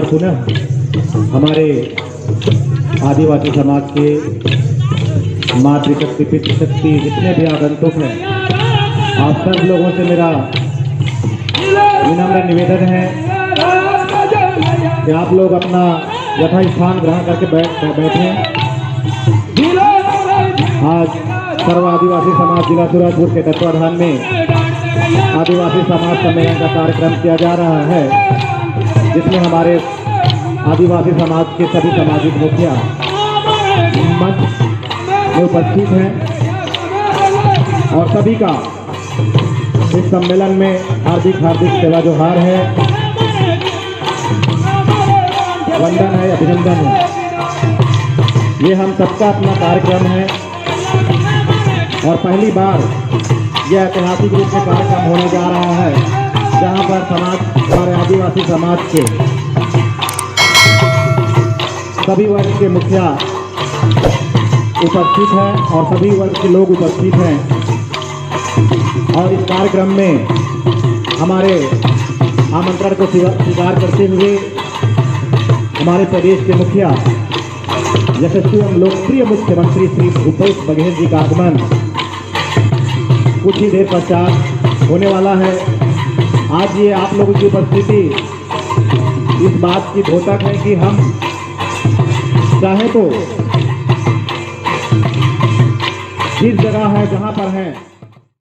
पुनः हमारे आदिवासी समाज के मातृशक्ति पितृशक्ति जितने भी आगंतुक हैं, आप सब लोगों से मेरा विनम्र निवेदन है कि आप लोग अपना यथा स्थान ग्रहण करके बैठें। आज सर्व आदिवासी समाज जिला सूरजपुर के तत्वाधान में आदिवासी समाज सम्मेलन का कार्यक्रम किया जा रहा है, जिसमें हमारे आदिवासी समाज के सभी सामाजिक मुखिया मंच में उपस्थित हैं और सभी का इस सम्मेलन में हार्दिक सेवा जोहार है, वंदन है, अभिनंदन है। ये हम सबका अपना कार्यक्रम है और पहली बार यह ऐतिहासिक रूप से कार्यक्रम होने जा रहा है, जहां पर हमारे आदिवासी समाज के सभी वर्ग के मुखिया उपस्थित हैं और सभी वर्ग के लोग उपस्थित हैं। और इस कार्यक्रम में हमारे आमंत्रण को स्वीकार करते हुए हमारे प्रदेश के मुखिया यशस्वी एवं लोकप्रिय मुख्यमंत्री श्री भूपेश बघेल जी का आगमन कुछ ही देर पश्चात होने वाला है। आज ये आप लोगों की उपस्थिति इस बात की द्योतक है कि हम चाहे तो जिस जगह है जहां पर हैं